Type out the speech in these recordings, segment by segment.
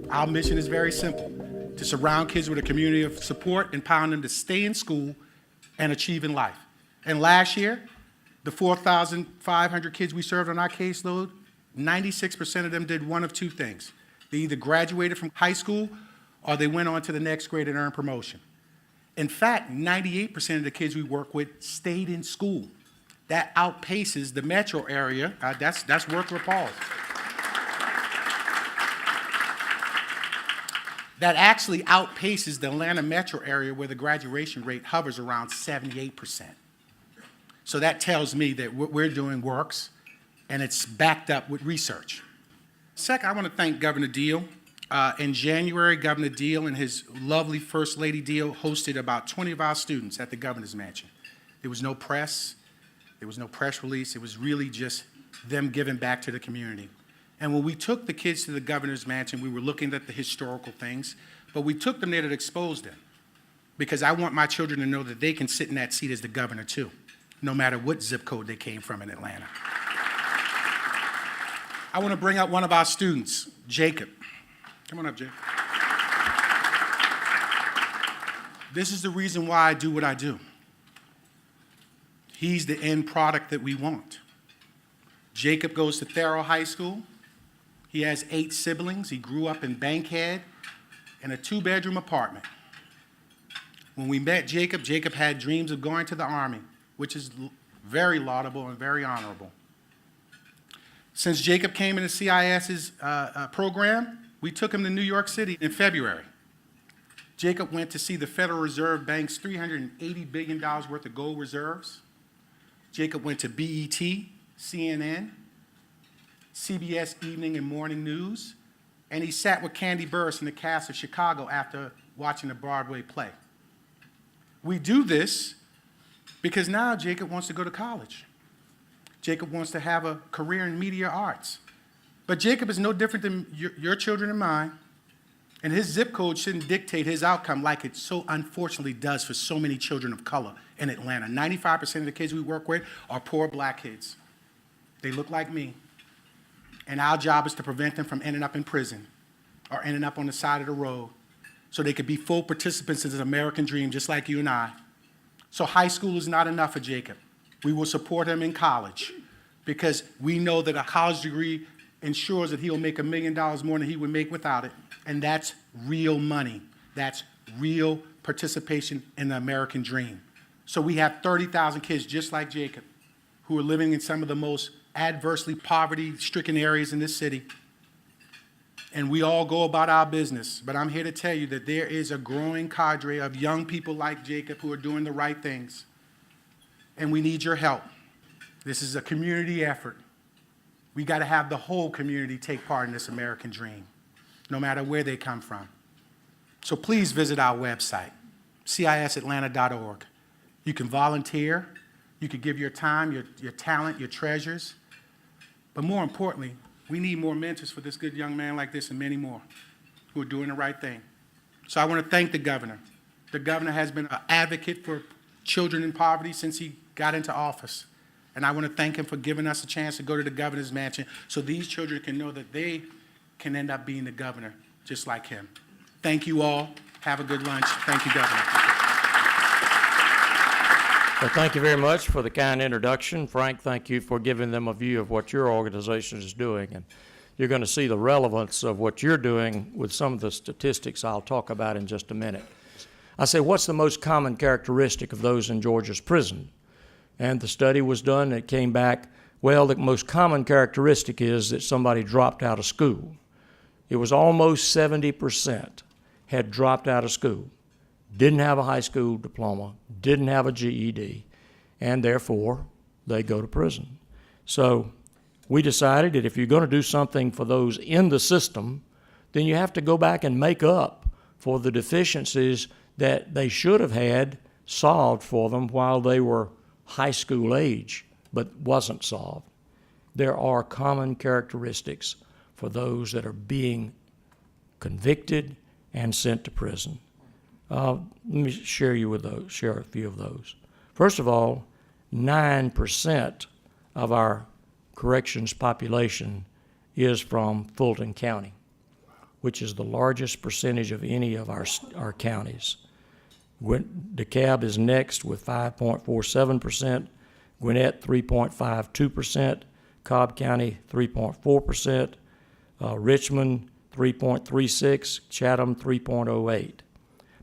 Our mission is very simple: to surround kids with a community of support, empowering them to stay in school and achieve in life. And last year, the 4,500 kids we served on our caseload, 96% of them did one of two things. They either graduated from high school or they went on to the next grade and earned promotion. In fact, 98% of the kids we work with stayed in school. That outpaces the metro area. That's worth a pause. That actually outpaces the Atlanta metro area, where the graduation rate hovers around 78%. So that tells me that what we're doing works, and it's backed up with research. Second, I want to thank Governor Deal. In January, Governor Deal and his lovely First Lady Deal hosted about 20 of our students at the Governor's Mansion. There was no press. There was no press release. It was really just them giving back to the community. And when we took the kids to the Governor's Mansion, we were looking at the historical things, but we took them there to expose them, because I want my children to know that they can sit in that seat as the governor too, no matter what zip code they came from in Atlanta. I want to bring up one of our students, Jacob. Come on up, Jacob. This is the reason why I do what I do. He's the end product that we want. Jacob goes to Thero High School. He has 8 siblings. He grew up in Bankhead in a 2-bedroom apartment. When we met Jacob, Jacob had dreams of going to the Army, which is very laudable and very honorable. Since Jacob came into CIS's program, we took him to New York City in February. Jacob went to see the Federal Reserve Bank's $380 billion worth of gold reserves. Jacob went to BET, CNN, CBS Evening and Morning News, and he sat with Candy Burris in the cast of Chicago after watching a Broadway play. We do this because now Jacob wants to go to college. Jacob wants to have a career in media arts. But Jacob is no different than your children and mine, and his zip code shouldn't dictate his outcome like it so unfortunately does for so many children of color in Atlanta. 95% of the kids we work with are poor black kids. They look like me. And our job is to prevent them from ending up in prison or ending up on the side of the road, so they could be full participants in the American dream just like you and I. So high school is not enough for Jacob. We will support him in college, because we know that a college degree ensures that he will make $1 million more than he would make without it. And that's real money. That's real participation in the American dream. So we have 30,000 kids just like Jacob who are living in some of the most adversely poverty-stricken areas in this city. And we all go about our business. But I'm here to tell you that there is a growing cadre of young people like Jacob who are doing the right things. And we need your help. This is a community effort. We got to have the whole community take part in this American dream, no matter where they come from. So please visit our website, cisatlanta.org. You can volunteer. You can give your time, your talent, your treasures. But more importantly, we need more mentors for this good young man like this and many more who are doing the right thing. So I want to thank the governor. The governor has been an advocate for children in poverty since he got into office. And I want to thank him for giving us a chance to go to the Governor's Mansion so these children can know that they can end up being the governor just like him. Thank you all. Have a good lunch. Thank you, Governor. Well, thank you very much for the kind introduction. Frank, thank you for giving them a view of what your organization is doing. And you're going to see the relevance of what you're doing with some of the statistics I'll talk about in just a minute. I say, what's the most common characteristic of those in Georgia's prison? And the study was done, and it came back, well, the most common characteristic is that somebody dropped out of school. It was almost 70% had dropped out of school, didn't have a high school diploma, didn't have a GED, and therefore they go to prison. So we decided that if you're going to do something for those in the system, then you have to go back and make up for the deficiencies that they should have had solved for them while they were high school age, but wasn't solved. There are common characteristics for those that are being convicted and sent to prison. Let me share a few of those. First of all, 9% of our corrections population is from Fulton County, which is the largest percentage of any of our counties. DeKalb is next with 5.47%, Gwinnett 3.52%, Cobb County 3.4%, Richmond 3.36%, Chatham 3.08%.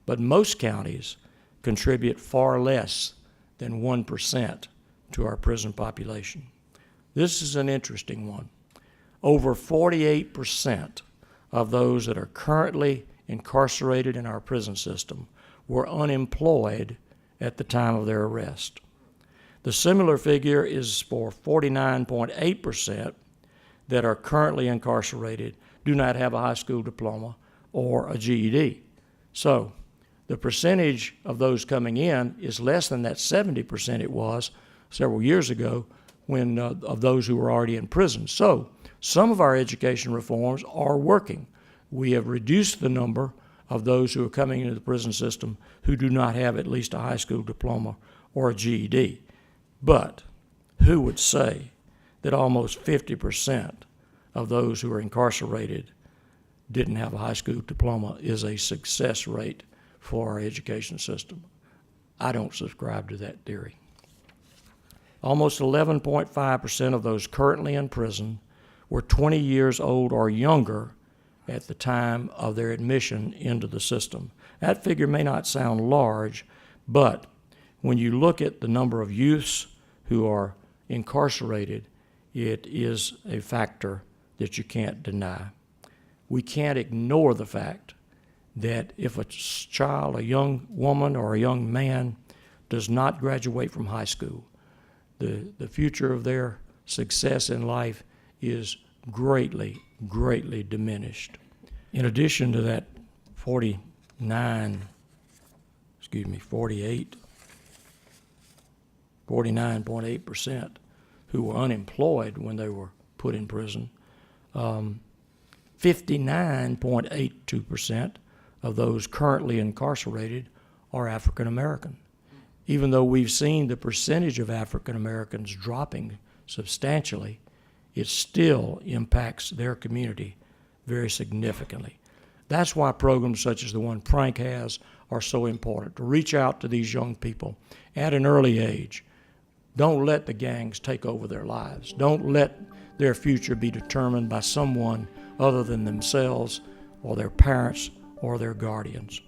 But most counties contribute far less than 1% to our prison population. This is an interesting one. Over 48% of those that are currently incarcerated in our prison system were unemployed at the time of their arrest. The similar figure is for 49.8% that are currently incarcerated, do not have a high school diploma or a GED. So the percentage of those coming in is less than that 70% it was several years ago when of those who were already in prison. So some of our education reforms are working. We have reduced the number of those who are coming into the prison system who do not have at least a high school diploma or a GED. But who would say that almost 50% of those who are incarcerated didn't have a high school diploma is a success rate for our education system? I don't subscribe to that theory. Almost 11.5% of those currently in prison were 20 years old or younger at the time of their admission into the system. That figure may not sound large, but when you look at the number of youths who are incarcerated, it is a factor that you can't deny. We can't ignore the fact that if a child, a young woman, or a young man does not graduate from high school, the future of their success in life is greatly, greatly diminished. In addition to that 49.8% who were unemployed when they were put in prison, 59.82% of those currently incarcerated are African American. Even though we've seen the percentage of African Americans dropping substantially, it still impacts their community very significantly. That's why programs such as the one Frank has are so important, to reach out to these young people at an early age. Don't let the gangs take over their lives. Don't let their future be determined by someone other than themselves or their parents or their guardians.